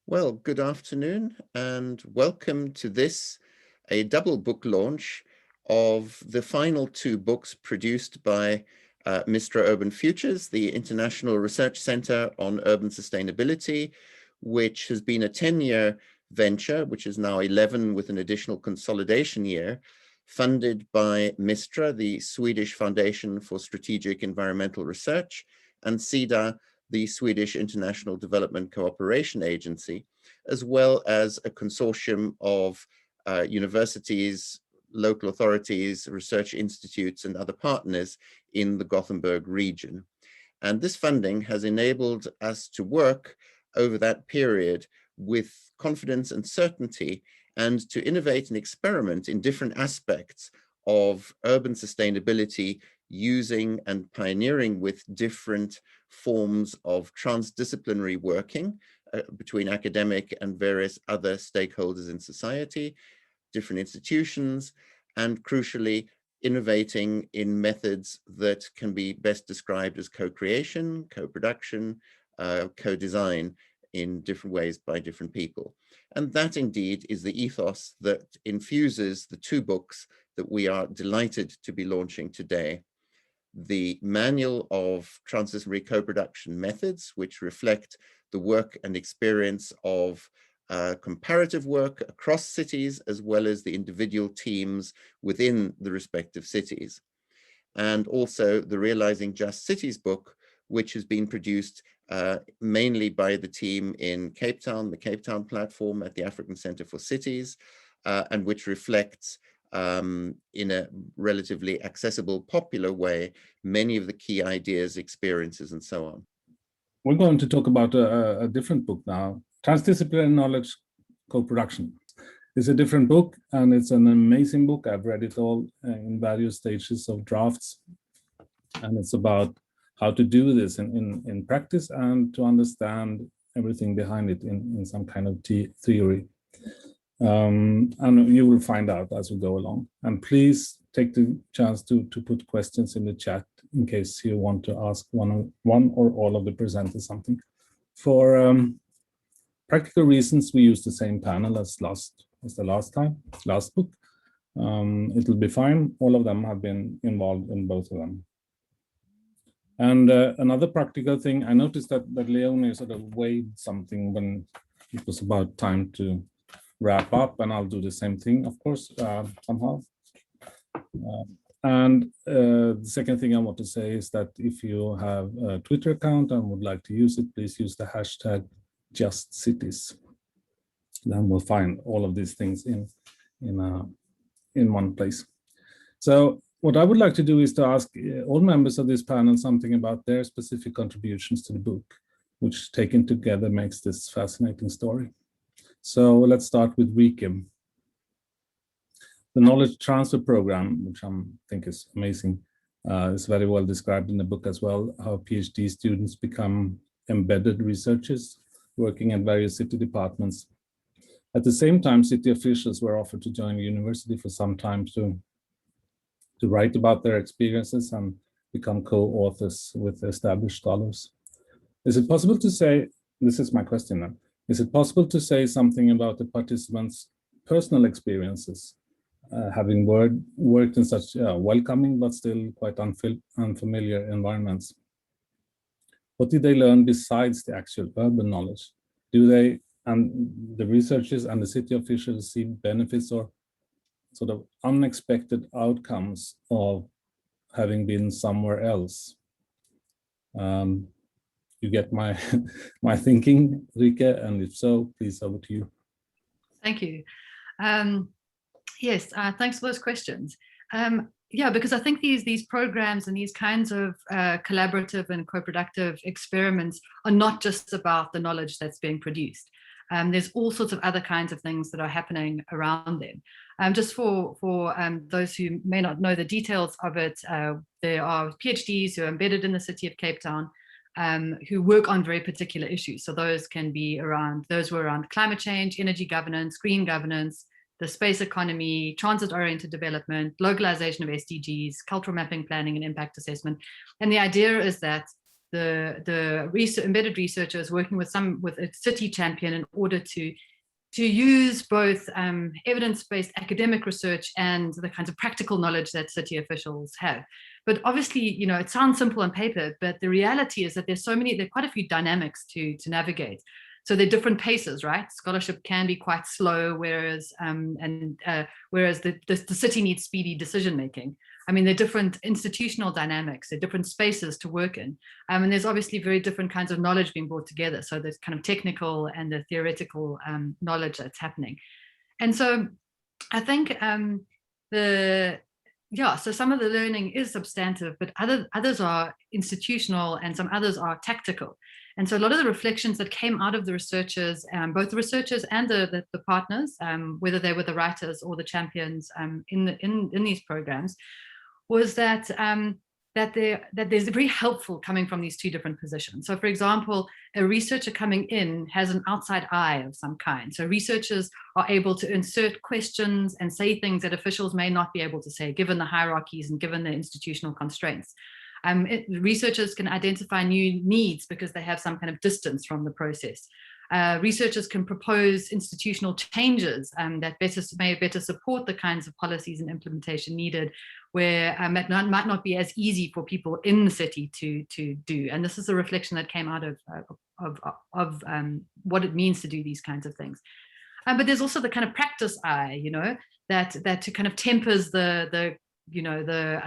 Well, good afternoon and welcome to a double book launch of the final two books produced by Mistra Urban Futures, the International Research Center on Urban Sustainability, which has been a 10-year venture, which is now 11 with an additional consolidation year, funded by Mistra, the Swedish Foundation for Strategic Environmental Research, and SIDA, the Swedish International Development Cooperation Agency, as well as a consortium of universities, local authorities, research institutes, and other partners in the Gothenburg region. And this funding has enabled us to work over that period with confidence and certainty, and to innovate and experiment in different aspects of urban sustainability, using and pioneering with different forms of transdisciplinary working between academic and various other stakeholders in society, different institutions, and crucially, innovating in methods that can be best described as co-creation, co-production, co-design in different ways by different people. And that indeed is the ethos that infuses the two books that we are delighted to be launching today. The Manual of Transdisciplinary Co-production Methods, which reflect the work and experience of comparative work across cities, as well as the individual teams within the respective cities. And also the Realizing Just Cities book, which has been produced mainly by the team in Cape Town, the Cape Town platform at the African Center for Cities, and which reflects in a relatively accessible, popular way, many of the key ideas, experiences, and so on. We're going to talk about a different book now, Transdisciplinary Knowledge Co-production. It's a different book, and it's an amazing book. I've read it all in various stages of drafts, and it's about how to do this in practice and to understand everything behind it in some kind of theory. And you will find out as we go along. And please take the chance to put questions in the chat in case you want to ask one or all of the presenters something. For practical reasons, we use the same panel as the last book. It'll be fine. All of them have been involved in both of them. And another practical thing, I noticed that Leonie sort of weighed something when it was about time to wrap up, and I'll do the same thing, of course, somehow. And the second thing I want to say is that if you have a Twitter account and would like to use it, please use the hashtag #JustCities. Then we'll find all of these things in one place. So what I would like to do is to ask all members of this panel something about their specific contributions to the book, which taken together makes this fascinating story. So let's start with Rike. The knowledge transfer program, which I think is amazing, is very well described in the book as well, how PhD students become embedded researchers working at various city departments. At the same time, city officials were offered to join the university for some time to write about their experiences and become co-authors with established scholars. Is it possible to say, this is my question now, is it possible to say something about the participants' personal experiences, having worked in such welcoming but still quite unfamiliar environments? What did they learn besides the actual urban knowledge? Do they, and the researchers and the city officials, see benefits or sort of unexpected outcomes of having been somewhere else? You get my my thinking, Rike, and if so, please, over to you. Thank you. Yes, thanks for those questions. Yeah, because I think these programs and these kinds of collaborative and co-productive experiments are not just about the knowledge that's being produced. There's all sorts of other kinds of things that are happening around them. Just for those who may not know the details of it, there are PhDs who are embedded in the city of Cape Town who work on very particular issues. So those can be around climate change, energy governance, green governance, the space economy, transit-oriented development, localization of SDGs, cultural mapping, planning, and impact assessment. And the idea is that embedded researchers working with a city champion in order to use both evidence-based academic research and the kinds of practical knowledge that city officials have. But obviously, it sounds simple on paper, but the reality is that there are quite a few dynamics to navigate. So there are different paces, right? Scholarship can be quite slow, whereas the city needs speedy decision-making. I mean, there are different institutional dynamics, there are different spaces to work in. And there's obviously very different kinds of knowledge being brought together. So there's kind of technical and the theoretical knowledge that's happening. And so I think so some of the learning is substantive, but others are institutional and some others are tactical. And so a lot of the reflections that came out of the researchers, both the researchers and the partners, whether they were the writers or the champions in these programs, was that there's very helpful coming from these two different positions. So for example, a researcher coming in has an outside eye of some kind. So researchers are able to insert questions and say things that officials may not be able to say, given the hierarchies and given the institutional constraints. Researchers can identify new needs because they have some kind of distance from the process. Researchers can propose institutional changes that may better support the kinds of policies and implementation needed, where it might not be as easy for people in the city to do. And this is a reflection that came out of what it means to do these kinds of things. But there's also the kind of practice eye, that to kind of tempers the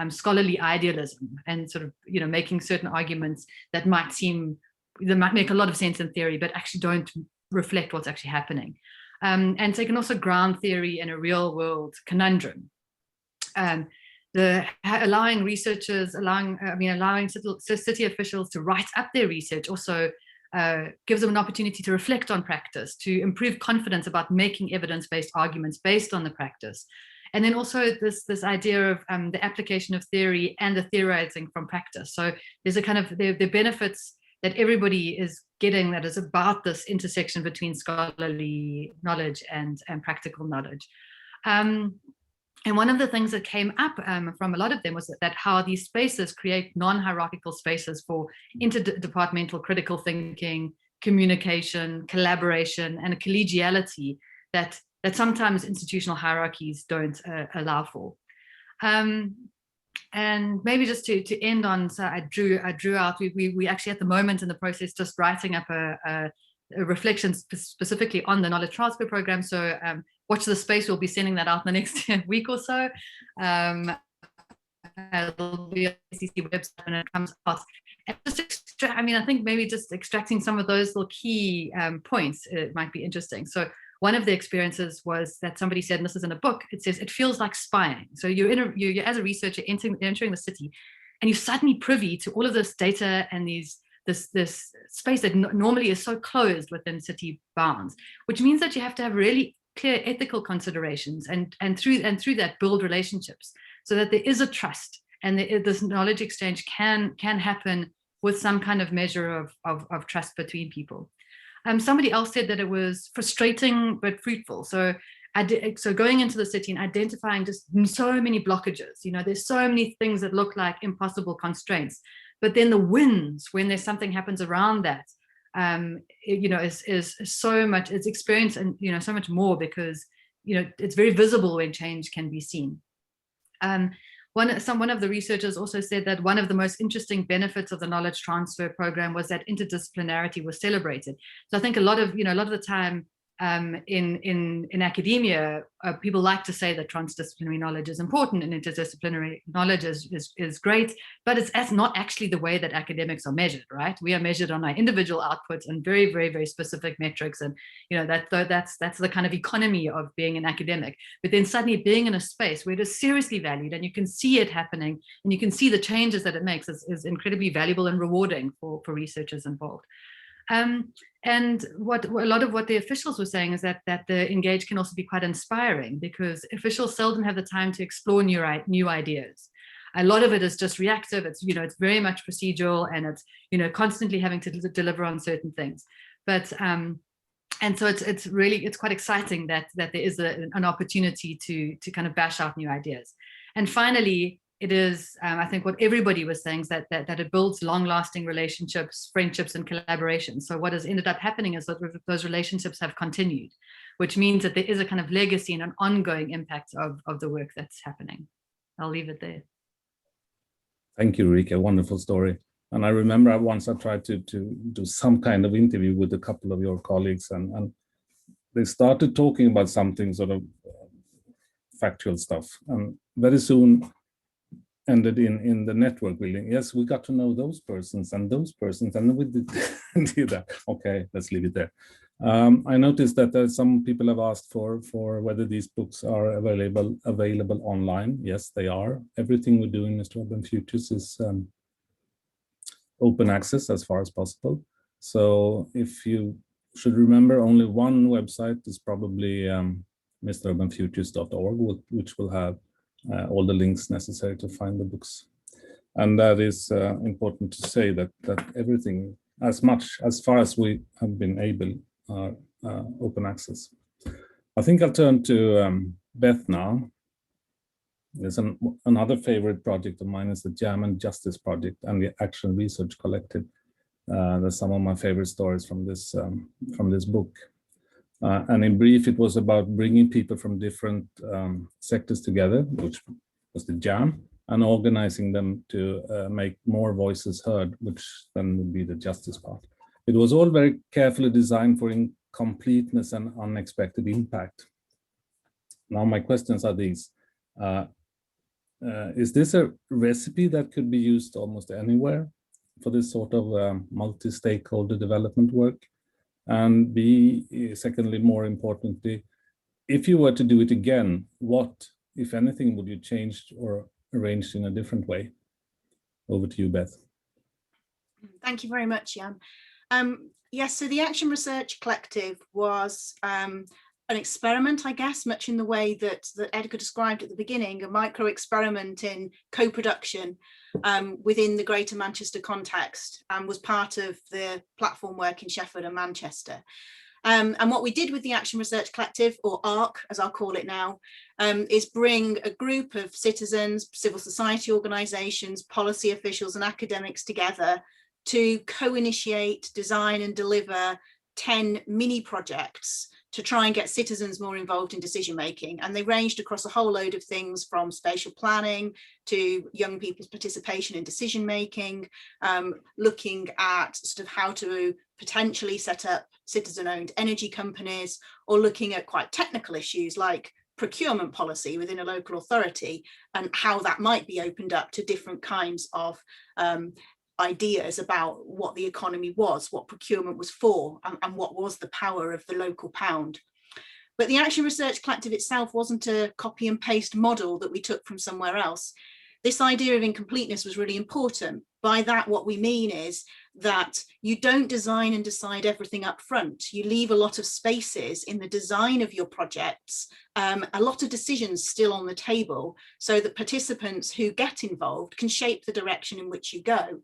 scholarly idealism and sort of, making certain arguments that might make a lot of sense in theory, but actually don't reflect what's actually happening. And so you can also ground theory in a real world conundrum. Allowing city officials to write up their research also gives them an opportunity to reflect on practice, to improve confidence about making evidence-based arguments based on the practice. And then also this idea of the application of theory and the theorizing from practice. So there's a kind of the benefits that everybody is getting that is about this intersection between scholarly knowledge and practical knowledge. And one of the things that came up from a lot of them was that how these spaces create non-hierarchical spaces for interdepartmental critical thinking, communication, collaboration, and a collegiality that sometimes institutional hierarchies don't allow for. And maybe just to end on, so I drew out, we actually at the moment in the process just writing up a reflection specifically on the knowledge transfer program. So watch the space, we'll be sending that out in the next week or so. It'll be on the ACC website when it comes out. And just I think maybe just extracting some of those little key points, it might be interesting. So one of the experiences was that somebody said, and this is in a book, it says, it feels like spying. So you're as a researcher entering the city, and you're suddenly privy to all of this data and this space that normally is so closed within city bounds, which means that you have to have really clear ethical considerations and through that build relationships so that there is a trust and this knowledge exchange can happen with some kind of measure of trust between people. Somebody else said that it was frustrating but fruitful. So going into the city and identifying just so many blockages, there's so many things that look like impossible constraints, but then the wins when there's something happens around that, is so much, it's experience and, so much more because, it's very visible when change can be seen. One of the researchers also said that one of the most interesting benefits of the knowledge transfer program was that interdisciplinarity was celebrated. So I think a lot of the time in academia, people like to say that transdisciplinary knowledge is important and interdisciplinary knowledge is great, but that's not actually the way that academics are measured, right? We are measured on our individual outputs and very, very, very specific metrics. And, that's the kind of economy of being an academic. But then suddenly being in a space where it is seriously valued and you can see it happening and you can see the changes that it makes is incredibly valuable and rewarding for researchers involved. And a lot of what the officials were saying is that the engage can also be quite inspiring because officials seldom have the time to explore new ideas. A lot of it is just reactive. It's very much procedural and it's constantly having to deliver on certain things. But and so it's quite exciting that there is an opportunity to kind of bash out new ideas. And finally, it is, I think what everybody was saying is that it builds long-lasting relationships, friendships, and collaboration. So what has ended up happening is that those relationships have continued, which means that there is a kind of legacy and an ongoing impact of the work that's happening. I'll leave it there. Thank you, Rike. Wonderful story. And I remember once I tried to do some kind of interview with a couple of your colleagues, and they started talking about something sort of factual stuff, and very soon ended in the network building. Yes, we got to know those persons, and we did that. Okay, let's leave it there. I noticed that some people have asked for whether these books are available online. Yes, they are. Everything we do in Mistra Urban Futures is open access as far as possible. So if you should remember, only one website is probably mistraurbanfutures.org, which will have all the links necessary to find the books. And that is important to say that everything, as far as we have been able, are open access. I think I'll turn to Beth now. There's another favorite project of mine is the Jam and Justice Project and the Action Research Collective. There's some of my favorite stories from this book. And in brief, it was about bringing people from different sectors together, which was the Jam, and organizing them to make more voices heard, which then would be the justice part. It was all very carefully designed for incompleteness and unexpected impact. Now my questions are these. Is this a recipe that could be used almost anywhere for this sort of multi-stakeholder development work? And secondly, more importantly, if you were to do it again, what, if anything, would you change or arrange in a different way? Over to you, Beth. Thank you very much, Jan. Yes, so the Action Research Collective was an experiment, I guess, much in the way that Edgar described at the beginning, a micro experiment in co-production within the Greater Manchester context, and was part of the platform work in Sheffield and Manchester. And what we did with the Action Research Collective, or ARC, as I'll call it now, is bring a group of citizens, civil society organisations, policy officials and academics together to co-initiate, design and deliver 10 mini projects to try and get citizens more involved in decision making. And they ranged across a whole load of things, from spatial planning to young people's participation in decision making, looking at sort of how to potentially set up citizen-owned energy companies, or looking at quite technical issues like procurement policy within a local authority and how that might be opened up to different kinds of ideas about what the economy was, what procurement was for, and what was the power of the local pound. But the Action Research Collective itself wasn't a copy and paste model that we took from somewhere else. This idea of incompleteness was really important. By that, what we mean is that you don't design and decide everything up front. You leave a lot of spaces in the design of your projects, a lot of decisions still on the table, so that participants who get involved can shape the direction in which you go.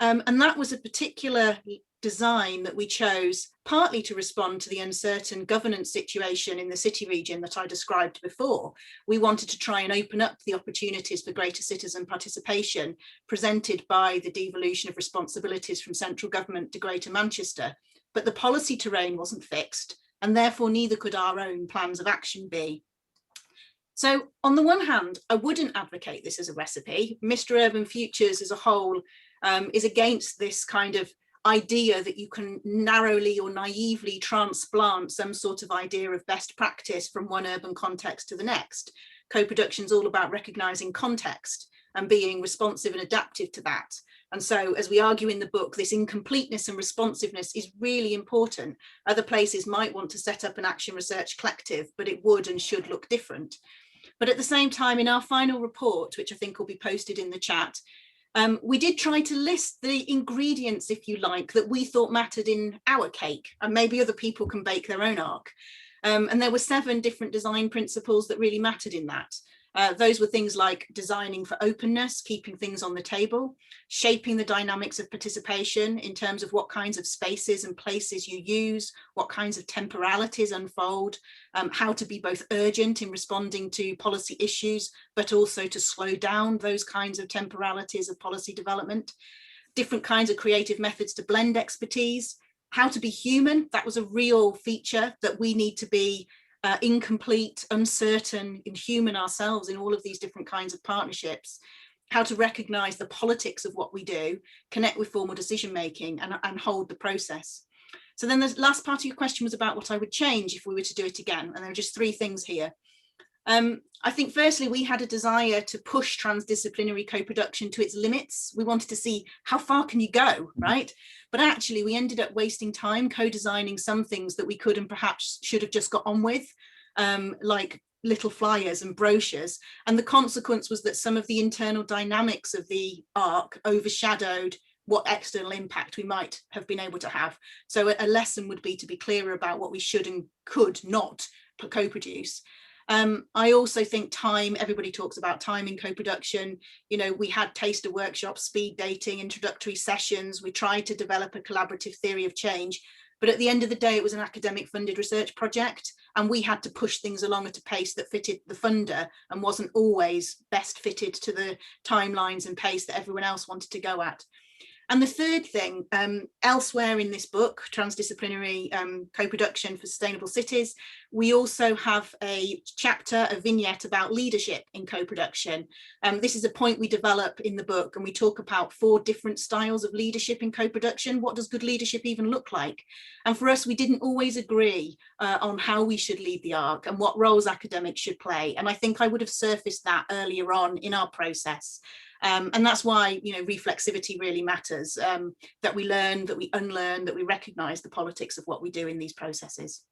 And that was a particular design that we chose partly to respond to the uncertain governance situation in the city region that I described before. We wanted to try and open up the opportunities for greater citizen participation presented by the devolution of responsibilities from central government to Greater Manchester, but the policy terrain wasn't fixed, and therefore neither could our own plans of action be. So on the one hand, I wouldn't advocate this as a recipe. Mistra Urban Futures as a whole is against this kind of idea that you can narrowly or naively transplant some sort of idea of best practice from one urban context to the next. Co-production is all about recognizing context and being responsive and adaptive to that. And so, as we argue in the book, this incompleteness and responsiveness is really important. Other places might want to set up an Action Research Collective, but it would and should look different. But at the same time, in our final report, which I think will be posted in the chat, we did try to list the ingredients, if you like, that we thought mattered in our cake, and maybe other people can bake their own arc. And there were 7 different design principles that really mattered in that. Those were things like designing for openness, keeping things on the table, shaping the dynamics of participation in terms of what kinds of spaces and places you use, what kinds of temporalities unfold, how to be both urgent in responding to policy issues, but also to slow down those kinds of temporalities of policy development, different kinds of creative methods to blend expertise, how to be human. That was a real feature, that we need to be incomplete, uncertain, inhuman ourselves in all of these different kinds of partnerships, how to recognize the politics of what we do, connect with formal decision making, and hold the process. So then the last part of your question was about what I would change if we were to do it again. And there are just 3 things here. I think firstly, we had a desire to push transdisciplinary co-production to its limits. We wanted to see how far can you go, right? But actually we ended up wasting time co-designing some things that we could and perhaps should have just got on with, like little flyers and brochures. And the consequence was that some of the internal dynamics of the ARC overshadowed what external impact we might have been able to have. So a lesson would be to be clearer about what we should and could not co-produce. I also think time, everybody talks about time in co-production. You know, we had taster workshops, speed dating, introductory sessions. We tried to develop a collaborative theory of change, but at the end of the day, it was an academic funded research project, and we had to push things along at a pace that fitted the funder and wasn't always best fitted to the timelines and pace that everyone else wanted to go at. And the third thing, elsewhere in this book, Transdisciplinary Co-Production for Sustainable Cities, we also have a chapter, a vignette about leadership in co-production. This is a point we develop in the book, and we talk about 4 different styles of leadership in co-production. What does good leadership even look like? And for us, we didn't always agree on how we should lead the ARC and what roles academics should play. And I think I would have surfaced that earlier on in our process. And that's why, you know, reflexivity really matters, that we learn, that we unlearn, that we recognize the politics of what we do in these processes.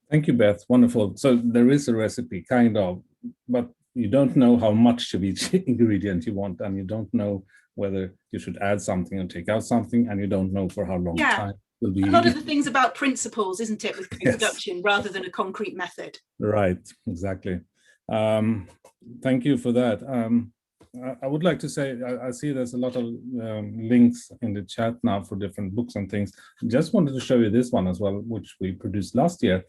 Thank you, Beth. Wonderful. So there is a recipe, kind of, but you don't know how much of each ingredient you want, and you don't know whether you should add something or take out something, and you don't know for how long time. Will be. A lot of the things about principles, isn't it, with co-production, yes, rather than a concrete method. Right, exactly. Thank you for that. I would like to say, I see there's a lot of links in the chat now for different books and things. Just wanted to show you this one as well, which we produced last year,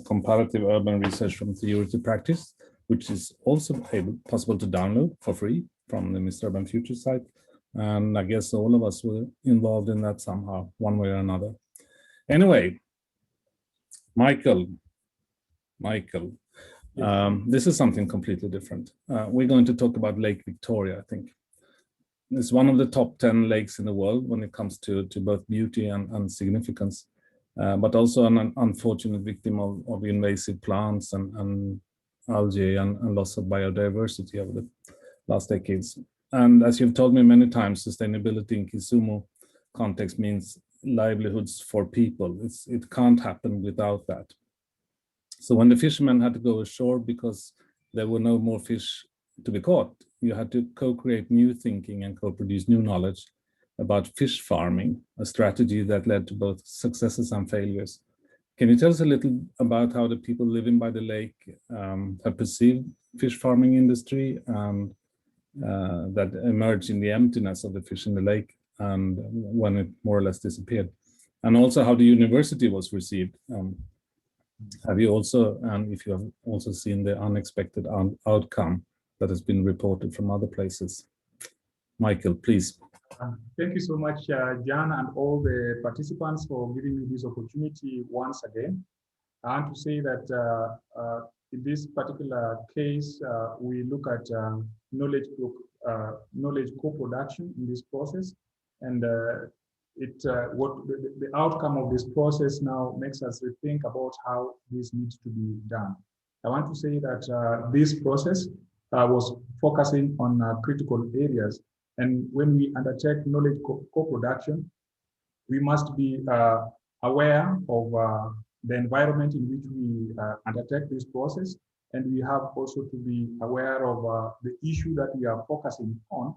Comparative Urban Research from Theory to Practice, which is also possible to download for free from the Mistra Urban Futures site. And I guess all of us were involved in that somehow, one way or another. Anyway, Michael. This is something completely different. We're going to talk about Lake Victoria, I think. It's one of the top 10 lakes in the world when it comes to both beauty and significance, but also an unfortunate victim of invasive plants and algae and loss of biodiversity over the last decades. And as you've told me many times, sustainability in Kisumu context means livelihoods for people. It can't happen without that. So when the fishermen had to go ashore because there were no more fish to be caught, you had to co-create new thinking and co-produce new knowledge about fish farming, a strategy that led to both successes and failures. Can you tell us a little about how the people living by the lake have perceived fish farming industry and that emerged in the emptiness of the fish in the lake and when it more or less disappeared? And also how the university was received. Have you also, and if you have also seen the unexpected outcome that has been reported from other places? Michael, please. Thank you so much, Jan, and all the participants for giving me this opportunity once again. I want to say that in this particular case, we look at knowledge co-production in this process, and what the outcome of this process now makes us rethink about how this needs to be done. I want to say that this process was focusing on critical areas, and when we undertake knowledge co-production, we must be aware of the environment in which we undertake this process, and we have also to be aware of the issue that we are focusing on.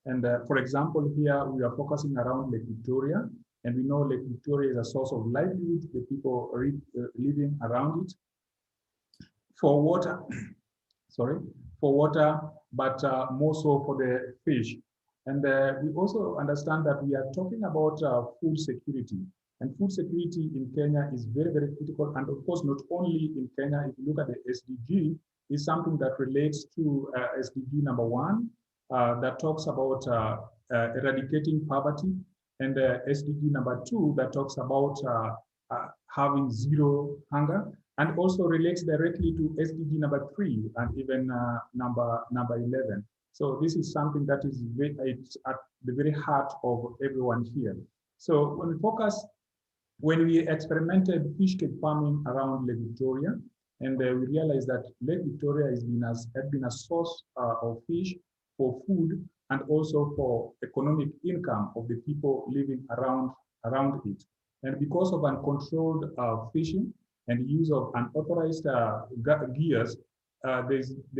And for example, here we are focusing around Lake Victoria, and we know Lake Victoria is a source of livelihood, the people living around it. for water, sorry, for water, but more so for the fish. And we also understand that we are talking about food security. And food security in Kenya is very, very critical. And of course, not only in Kenya, if you look at the SDG, is something that relates to SDG number 1, that talks about eradicating poverty, and SDG number 2 that talks about having zero hunger, and also relates directly to SDG number 3 and even number 11. So this is something that is it's at the very heart of everyone here. So when we experimented fish cage farming around Lake Victoria, and we realized that Lake Victoria had been a source of fish for food and also for economic income of the people living around it. And because of uncontrolled fishing and use of unauthorized gears, there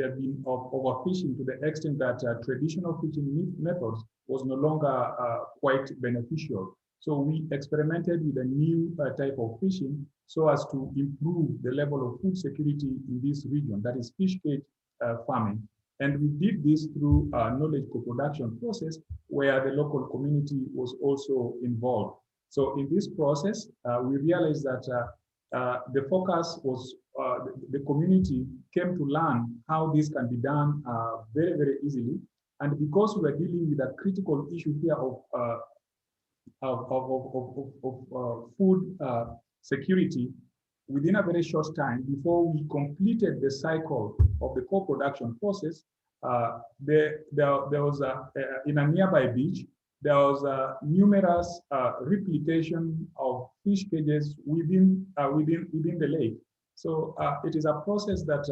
have been overfishing to the extent that traditional fishing methods was no longer quite beneficial. So we experimented with a new type of fishing so as to improve the level of food security in this region, that is fish cage farming. And we did this through a knowledge co-production process where the local community was also involved. So in this process, we realized that the focus was the community came to learn how this can be done very, very easily. And because we were dealing with a critical issue here of food security, within a very short time, before we completed the cycle of the co-production process, there was in a nearby beach, there was numerous replication of fish cages within the lake. So it is a process that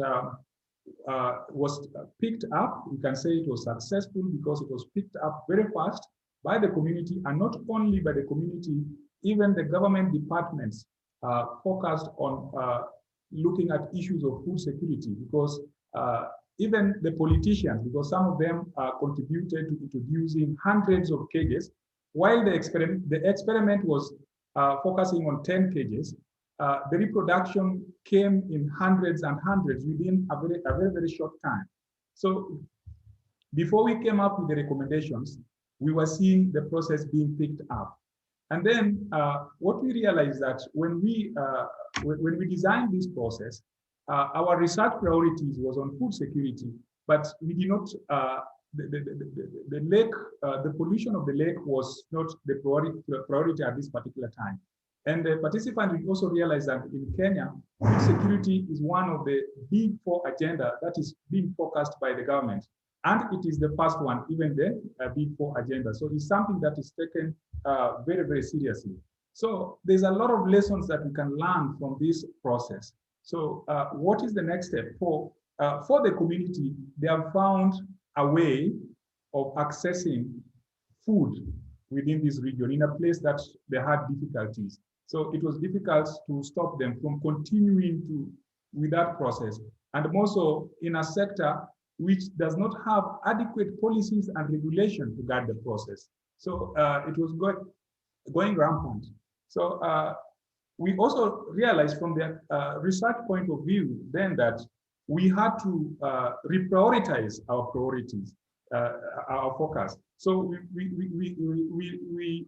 was picked up. We can say it was successful because it was picked up very fast by the community, and not only by the community, even the government departments focused on looking at issues of food security, because even the politicians, because some of them contributed to introducing hundreds of cages, while the experiment was focusing on 10 cages, the reproduction came in hundreds and hundreds within a very short time. So before we came up with the recommendations, we were seeing the process being picked up. And then what we realized that when we designed this process, our research priorities was on food security, but we did not, the lake, the pollution of the lake was not the priority at this particular time. And the participants also realized that in Kenya, food security is one of the big 4 agenda that is being focused by the government. And it is the first one, even the big 4 agenda. So it's something that is taken very, very seriously. So there's a lot of lessons that we can learn from this process. So what is the next step? For the community, they have found a way of accessing food within this region in a place that they had difficulties. So it was difficult to stop them from continuing with that process. And also in a sector which does not have adequate policies and regulation to guide the process. So it was going rampant. So we also realized from the research point of view then that we had to reprioritize our priorities, our focus. So we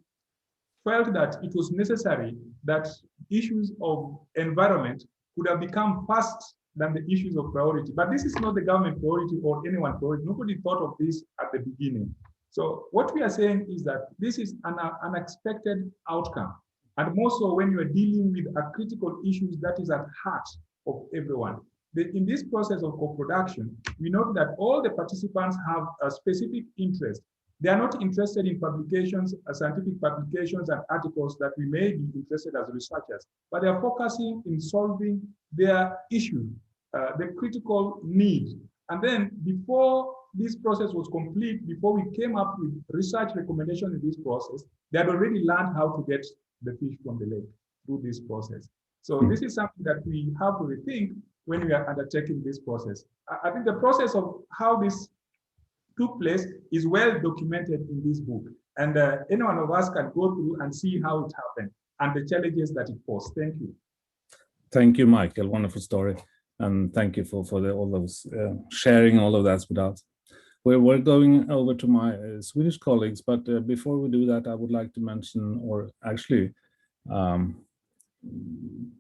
felt that it was necessary that issues of environment could have become first than the issues of priority. But this is not the government priority or anyone's priority. Nobody thought of this at the beginning. So what we are saying is that this is an unexpected outcome. And more so when you are dealing with a critical issues that is at heart of everyone. In this process of co-production, we note that all the participants have a specific interest. They are not interested in publications, scientific publications and articles that we may be interested as researchers, but they are focusing in solving their issue, the critical need. And then before this process was complete, before we came up with research recommendations in this process, they had already learned how to get the fish from the lake through this process. So this is something that we have to rethink when we are undertaking this process. I think the process of how this took place is well documented in this book. And any one of us can go through and see how it happened and the challenges that it posed. Thank you. Thank you, Michael. Wonderful story. And thank you for all those sharing all of that with us. We're going over to my Swedish colleagues, but before we do that, I would like to mention, or actually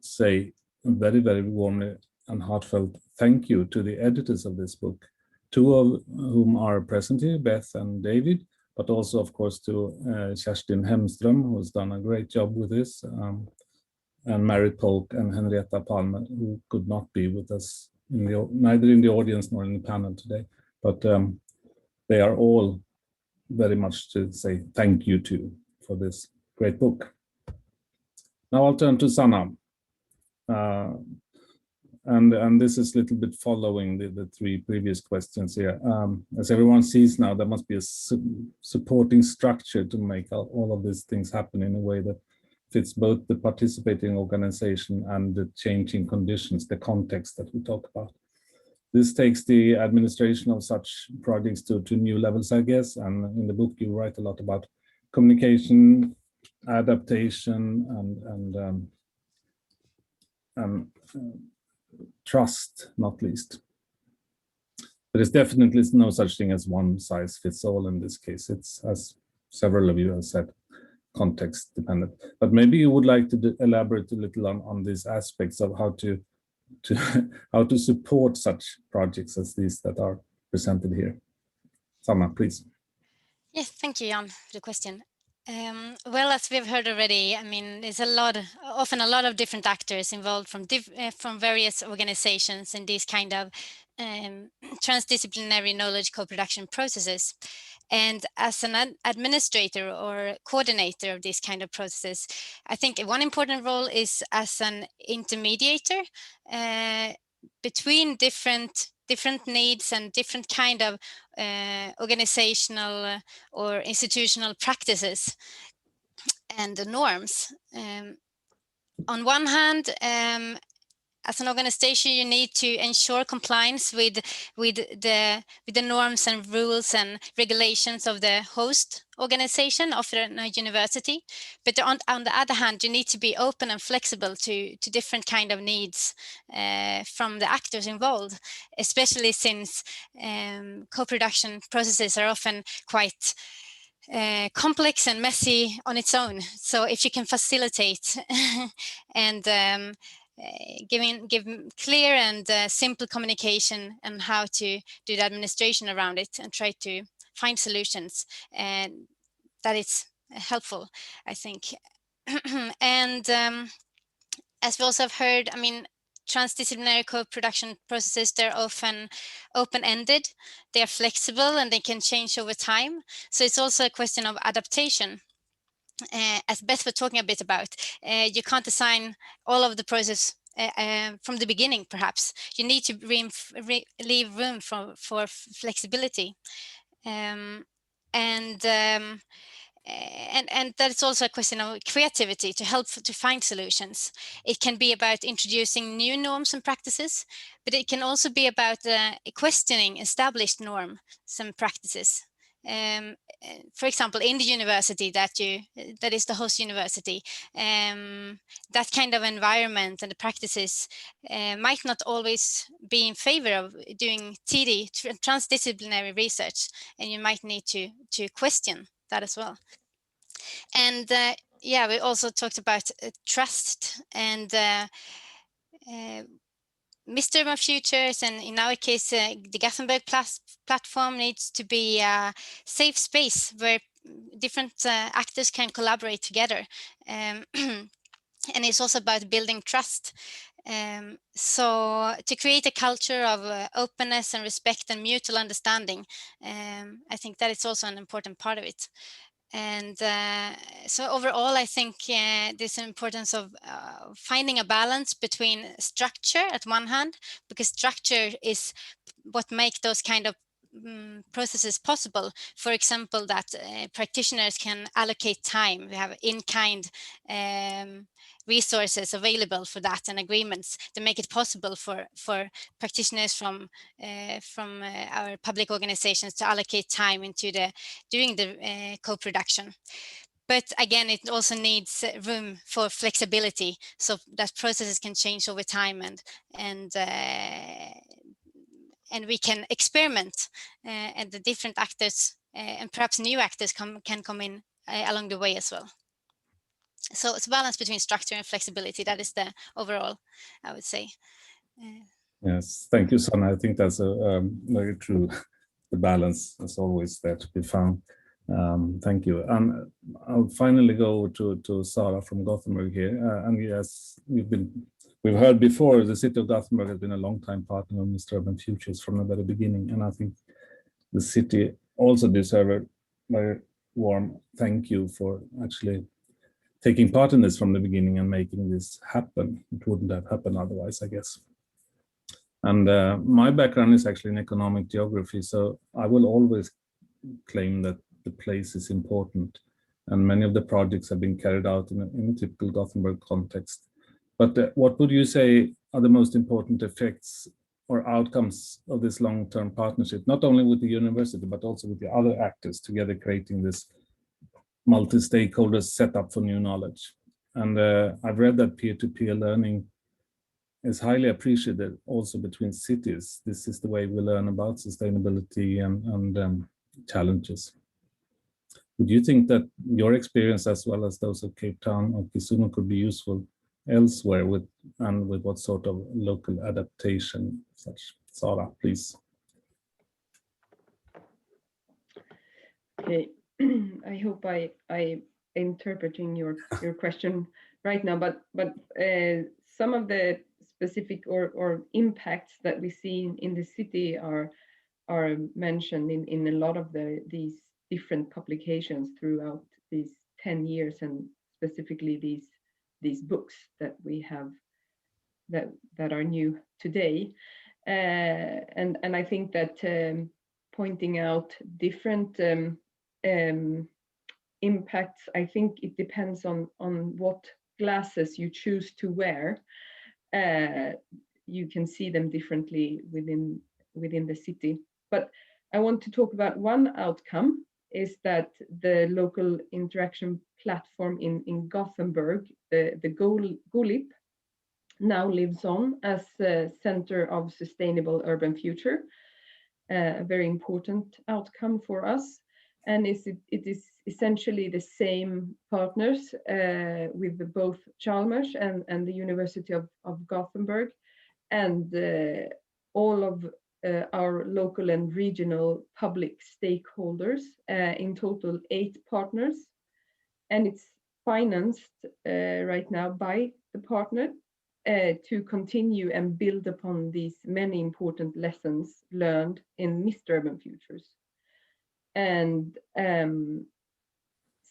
say a very, very warmly and heartfelt thank you to the editors of this book, two of whom are present here, Beth and David, but also, of course, to Kerstin Hemström, who has done a great job with this, and Mary Polk and Henrietta Palmer, who could not be with us, neither in the audience nor in the panel today. But they are all very much to say thank you to for this great book. Now I'll turn to Sanna. And this is a little bit following the three previous questions here. As everyone sees now, there must be a supporting structure to make all of these things happen in a way that fits both the participating organization and the changing conditions, the context that we talk about. This takes the administration of such projects to new levels, I guess. And in the book, you write a lot about communication, adaptation, and trust, not least. There is definitely no such thing as one size fits all in this case. It's, as several of you have said, context dependent. But maybe you would like to elaborate a little on these aspects of how to how to support such projects as these that are presented here. Sanna, please. Yes, thank you, Jan, for the question. Well, as we've heard already, I mean, there's often a lot of different actors involved from various organizations in these kind of transdisciplinary knowledge co-production processes. And as an administrator or coordinator of these kind of processes, I think one important role is as an intermediator between different needs and different kind of organizational or institutional practices and the norms. On one hand, as an organization, you need to ensure compliance with the norms and rules and regulations of the host organization of a university. But on the other hand, you need to be open and flexible to different kind of needs from the actors involved, especially since co-production processes are often quite complex and messy on its own. So if you can facilitate and give clear and simple communication and how to do the administration around it and try to find solutions, and that is helpful, I think. And as we also have heard, I mean, transdisciplinary co-production processes, they're often open-ended, they're flexible, and they can change over time. So it's also a question of adaptation. As Beth was talking a bit about, you can't design all of the process from the beginning, perhaps. You need to leave room for flexibility. And that's also a question of creativity to help to find solutions. It can be about introducing new norms and practices, but it can also be about questioning established norms and practices. For example, in the university that is the host university, that kind of environment and the practices might not always be in favor of doing TD, transdisciplinary research, and you might need to question that as well. And yeah, we also talked about trust and Mistra Urban Futures, and in our case, the Gothenburg platform needs to be a safe space where different actors can collaborate together. And it's also about building trust. So to create a culture of openness and respect and mutual understanding, I think that is also an important part of it. And so overall, I think there's an importance of finding a balance between structure at one hand, because structure is what makes those kind of processes possible. For example, that practitioners can allocate time. We have in-kind resources available for that and agreements to make it possible for practitioners from our public organizations to allocate time into doing the co-production. but again, it also needs room for flexibility, so that processes can change over time, and we can experiment, and the different actors and perhaps new actors can come in along the way as well. So it's a balance between structure and flexibility. That is the overall, I would say. Yes, thank you, Sanna. I think that's a very true. The balance is always there to be found. Thank you. And I'll finally go to Sara from Gothenburg here. And yes, we've heard before, the city of Gothenburg has been a long time partner of Mistra Urban Futures from the very beginning. And I think the city also deserves a very warm thank you for actually taking part in this from the beginning and making this happen. It wouldn't have happened otherwise, I guess. And my background is actually in economic geography, so I will always claim that the place is important. And many of the projects have been carried out in a typical Gothenburg context. But what would you say are the most important effects or outcomes of this long-term partnership, not only with the university, but also with the other actors together creating this multi-stakeholder setup for new knowledge? And I've read that peer-to-peer learning is highly appreciated also between cities. This is the way we learn about sustainability and challenges. Would you think that your experience, as well as those of Cape Town or Kisumu, could be useful elsewhere with what sort of local adaptation? Such, Sara, please. Okay, I hope I interpreting your question right now, but some of the specific or impacts that we see in the city are mentioned in a lot of these different publications throughout these 10 years, and specifically these books that we have that are new today, and I think that pointing out different impacts, I think it depends on what glasses you choose to wear. You can see them differently within the city. But I want to talk about one outcome, is that the local interaction platform in Gothenburg, the GOLIP, now lives on as a center of sustainable urban future, a very important outcome for us. And it is essentially the same partners with both Chalmers and the University of Gothenburg, and all of our local and regional public stakeholders, in total 8 partners. And it's financed right now by the partner to continue and build upon these many important lessons learned in Mistra Urban Futures. And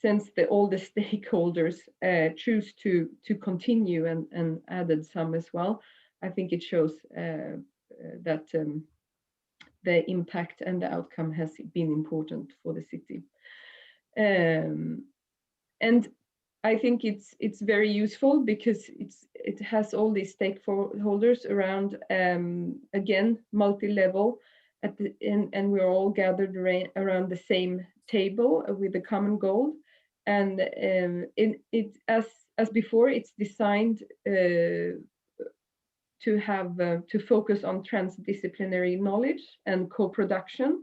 since all the stakeholders choose to continue and added some as well, I think it shows that the impact and the outcome has been important for the city. And I think it's very useful because it has all these stakeholders around, again, multi-level, and we're all gathered around the same table with a common goal. And as before, it's designed to focus on transdisciplinary knowledge and co-production,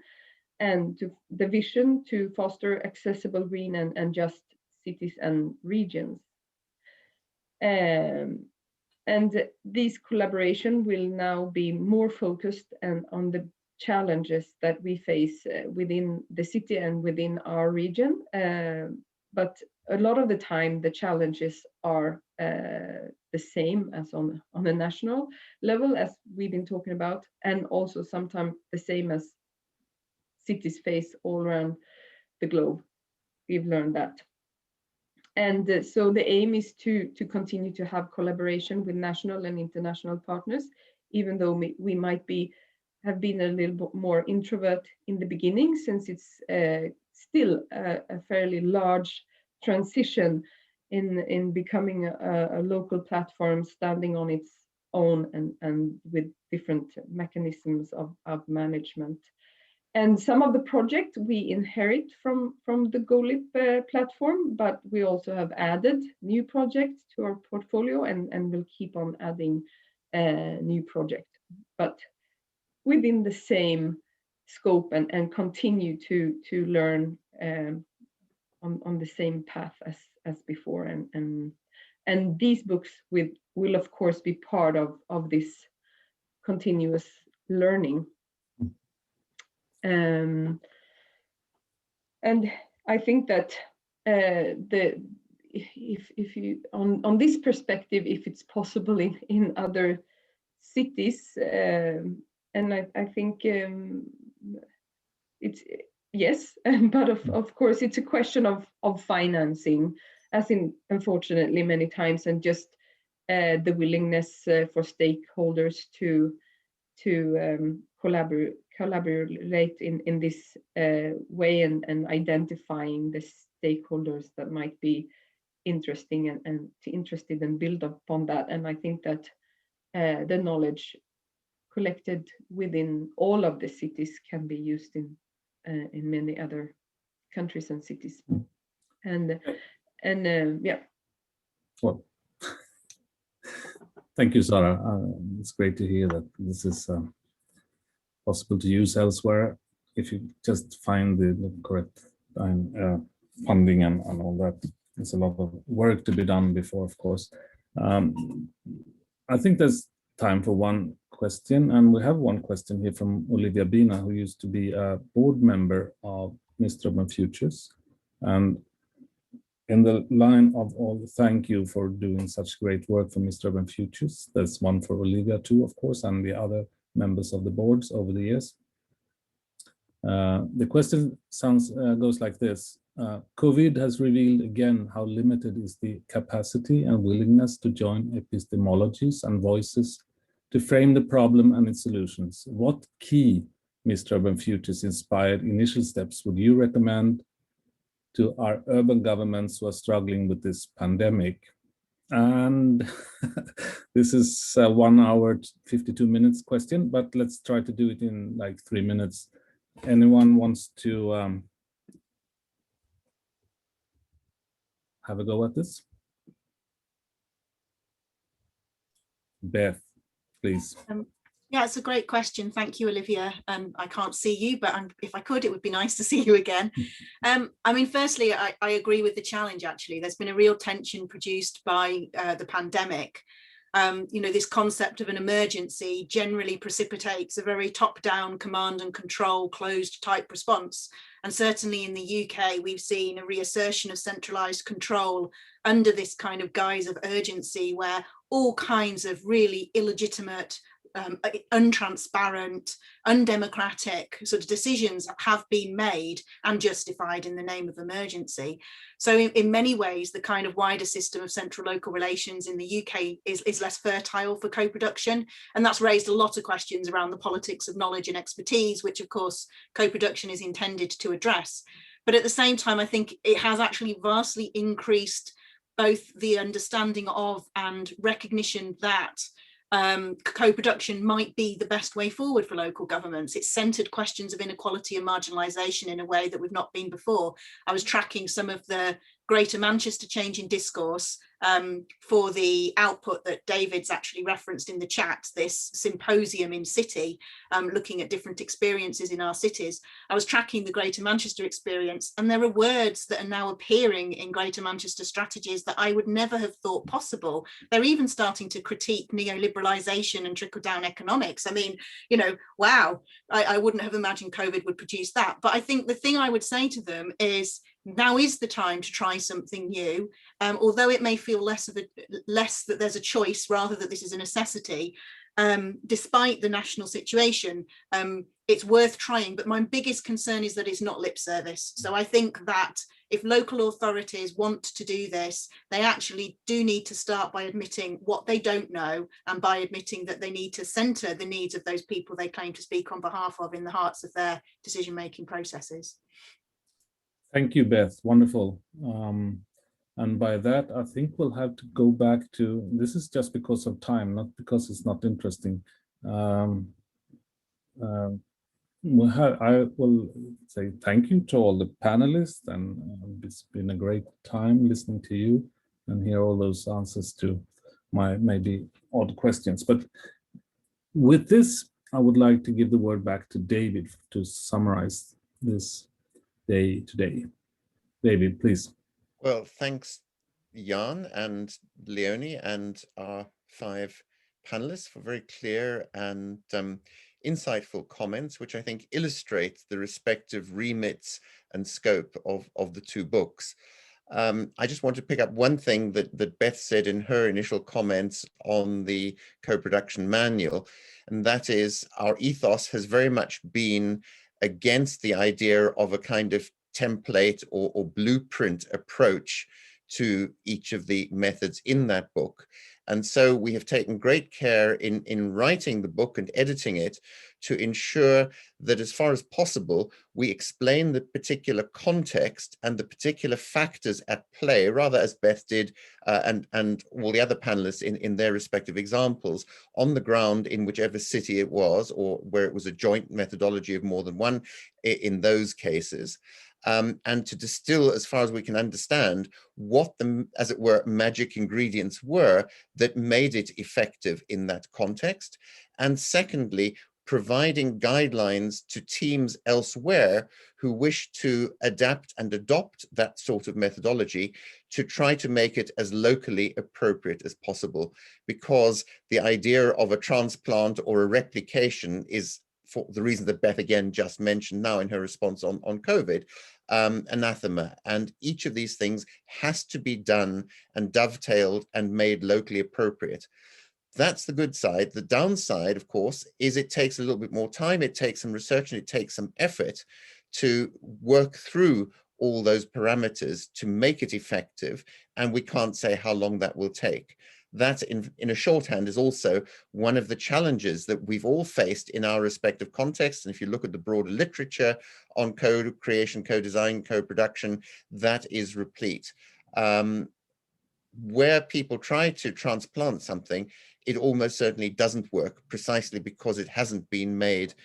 and the vision to foster accessible, green and just cities and regions. And this collaboration will now be more focused on the challenges that we face within the city and within our region. But a lot of the time, the challenges are the same as on a national level, as we've been talking about, and also sometimes the same as cities face all around the globe. We've learned that. And so the aim is to continue to have collaboration with national and international partners, even though we might have been a little bit more introvert in the beginning, since it's still a fairly large transition in becoming a local platform standing on its own and with different mechanisms of management. And some of the projects we inherit from the GoLib platform, but we also have added new projects to our portfolio and will keep on adding new projects, but within the same scope and continue to learn on the same path as before. And these books will of course be part of this continuous learning. And I think that if you on this perspective, if it's possible in other cities, and I think it's yes, but of course it's a question of financing, as in unfortunately many times, and just the willingness for stakeholders to collaborate in this way and identifying the stakeholders that might be interesting and interested and build upon that. And I think that the knowledge collected within all of the cities can be used in many other countries and cities. And yeah. Well, thank you, Sara. It's great to hear that this is possible to use elsewhere if you just find the correct funding and all that. There's a lot of work to be done before, of course. I think there's time for one question, and we have one question here from Olivia Bina, who used to be a board member of Mistra Urban Futures. And in the line of all thank you for doing such great work for Mistra Urban Futures, there's one for Olivia too, of course, and the other members of the boards over the years. The question goes like this. COVID has revealed again how limited is the capacity and willingness to join epistemologies and voices to frame the problem and its solutions. What key Mistra Urban Futures inspired initial steps would you recommend to our urban governments who are struggling with this pandemic? And this is a 1 hour, 52 minutes question, but let's try to do it in like 3 minutes. Anyone wants to have a go at this? Beth, please. Yeah, it's a great question. Thank you, Olivia. I can't see you, but if I could, it would be nice to see you again. I mean, firstly, I agree with the challenge, actually. There's been a real tension produced by the pandemic. You know, this concept of an emergency generally precipitates a very top-down command and control closed type response. And certainly in the UK, we've seen a reassertion of centralized control under this kind of guise of urgency, where all kinds of really illegitimate, untransparent, undemocratic sort of decisions have been made and justified in the name of emergency. So in many ways, the kind of wider system of central local relations in the UK is less fertile for co-production. And that's raised a lot of questions around the politics of knowledge and expertise, which of course co-production is intended to address. But at the same time, I think it has actually vastly increased both the understanding of and recognition that co-production might be the best way forward for local governments. It's centered questions of inequality and marginalisation in a way that we've not been before. I was tracking some of the Greater Manchester change in discourse for the output that David's actually referenced in the chat, this symposium in City, looking at different experiences in our cities. I was tracking the Greater Manchester experience, and there are words that are now appearing in Greater Manchester strategies that I would never have thought possible. They're even starting to critique neoliberalisation and trickle-down economics. I mean, you know, wow, I wouldn't have imagined COVID would produce that. But I think the thing I would say to them is, now is the time to try something new, although it may feel less that there's a choice rather that this is a necessity. Despite the national situation, it's worth trying. But my biggest concern is that it's not lip service. So I think that if local authorities want to do this, they actually do need to start by admitting what they don't know, and by admitting that they need to centre the needs of those people they claim to speak on behalf of in the hearts of their decision-making processes. Thank you, Beth. Wonderful. And by that, I think we'll have to go back to, this is just because of time, not because it's not interesting. Well, I will say thank you to all the panelists, and it's been a great time listening to you and hear all those answers to my maybe odd questions. But with this, I would like to give the word back to David to summarize this day today. David, please. Well, thanks, Jan and Leonie and our 5 panelists for very clear and insightful comments, which I think illustrate the respective remits and scope of the 2 books. I just want to pick up one thing that Beth said in her initial comments on the co-production manual, and that is our ethos has very much been against the idea of a kind of template or blueprint approach to each of the methods in that book. And so we have taken great care in writing the book and editing it to ensure that as far as possible, we explain the particular context and the particular factors at play, rather as Beth did and all the other panelists in their respective examples, on the ground in whichever city it was, or where it was a joint methodology of more than one in those cases. And to distill, as far as we can understand, what the, as it were, magic ingredients were that made it effective in that context. And secondly, providing guidelines to teams elsewhere who wish to adapt and adopt that sort of methodology to try to make it as locally appropriate as possible, because the idea of a transplant or a replication is, for the reason that Beth again just mentioned now in her response on COVID, anathema. And each of these things has to be done and dovetailed and made locally appropriate. That's the good side. The downside, of course, is it takes a little bit more time, it takes some research, and it takes some effort to work through all those parameters to make it effective, and we can't say how long that will take. That, in a shorthand, is also one of the challenges that we've all faced in our respective contexts. And if you look at the broader literature on co-creation, co-design, co-production, that is replete. Where people try to transplant something, it almost certainly doesn't work, precisely because it hasn't been made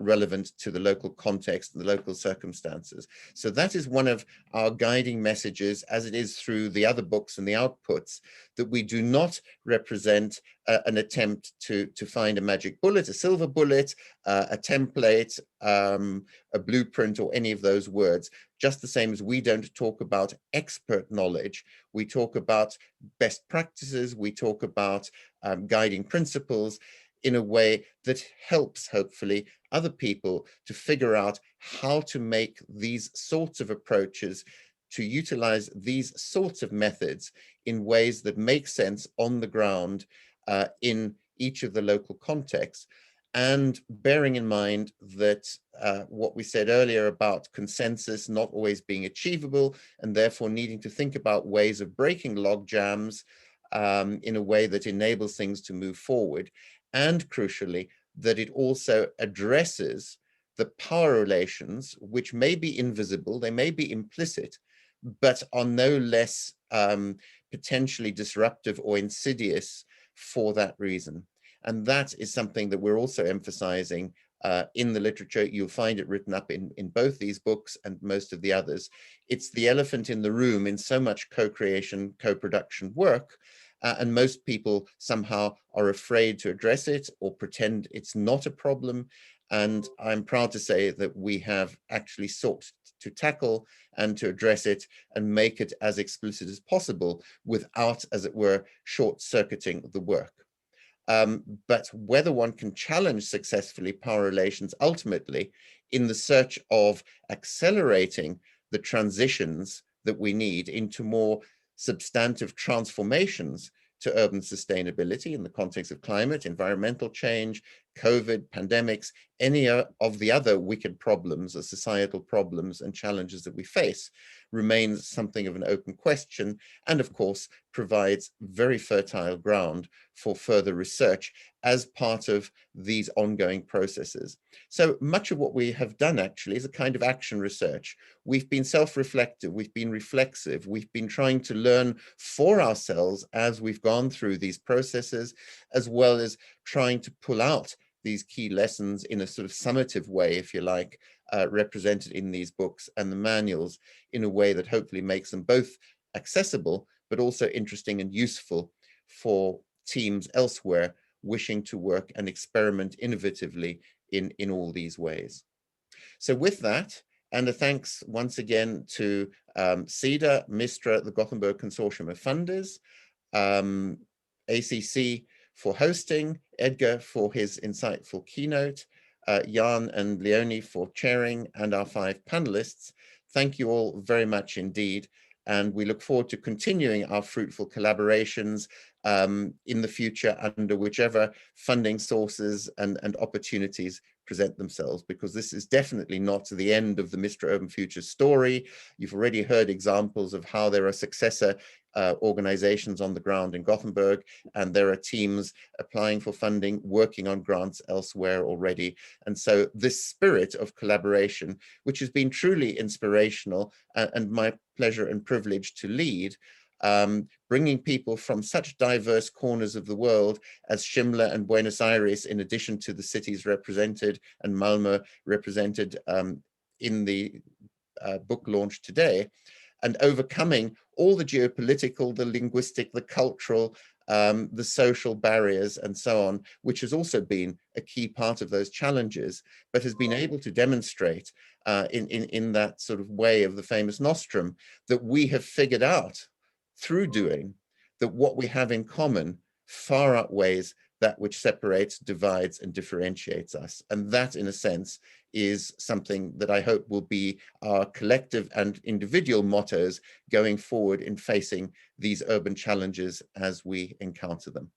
relevant to the local context and the local circumstances. So that is one of our guiding messages, as it is through the other books and the outputs, that we do not represent an attempt to find a magic bullet, a silver bullet, a template, a blueprint, or any of those words. Just the same as we don't talk about expert knowledge, we talk about best practices, we talk about guiding principles in a way that helps, hopefully, other people to figure out how to make these sorts of approaches, to utilize these sorts of methods in ways that make sense on the ground in each of the local contexts. And bearing in mind that what we said earlier about consensus not always being achievable, and therefore needing to think about ways of breaking log jams in a way that enables things to move forward. And crucially, that it also addresses the power relations, which may be invisible, they may be implicit, but are no less potentially disruptive or insidious for that reason. And that is something that we're also emphasizing in the literature. You'll find it written up in both these books and most of the others. It's the elephant in the room in so much co-creation, co-production work, and most people somehow are afraid to address it or pretend it's not a problem. And I'm proud to say that we have actually sought to tackle and to address it and make it as explicit as possible without, as it were, short-circuiting the work. But whether one can challenge successfully power relations ultimately in the search of accelerating the transitions that we need into more substantive transformations to urban sustainability in the context of climate, environmental change, COVID, pandemics, any of the other wicked problems or societal problems and challenges that we face, remains something of an open question, and of course provides very fertile ground for further research as part of these ongoing processes. So much of what we have done actually is a kind of action research. We've been self-reflective, we've been reflexive, we've been trying to learn for ourselves as we've gone through these processes, as well as trying to pull out these key lessons in a sort of summative way, if you like, represented in these books and the manuals in a way that hopefully makes them both accessible, but also interesting and useful for teams elsewhere wishing to work and experiment innovatively in all these ways. So with that, and a thanks once again to CEDA, Mistra, the Gothenburg Consortium of Funders, ACC for hosting, Edgar for his insightful keynote, Jan and Leonie for chairing, and our 5 panelists. Thank you all very much indeed. And we look forward to continuing our fruitful collaborations in the future under whichever funding sources and opportunities present themselves, because this is definitely not the end of the Mistra Urban Futures story. You've already heard examples of how there are successor organizations on the ground in Gothenburg, and there are teams applying for funding, working on grants elsewhere already. And so this spirit of collaboration, which has been truly inspirational and my pleasure and privilege to lead, bringing people from such diverse corners of the world as Shimla and Buenos Aires, in addition to the cities represented, and Malmö represented in the book launch today, and overcoming all the geopolitical, the linguistic, the cultural, the social barriers and so on, which has also been a key part of those challenges, but has been able to demonstrate in that sort of way of the famous nostrum that we have figured out through doing that what we have in common far outweighs that which separates, divides, and differentiates us. And that, in a sense, is something that I hope will be our collective and individual mottos going forward in facing these urban challenges as we encounter them.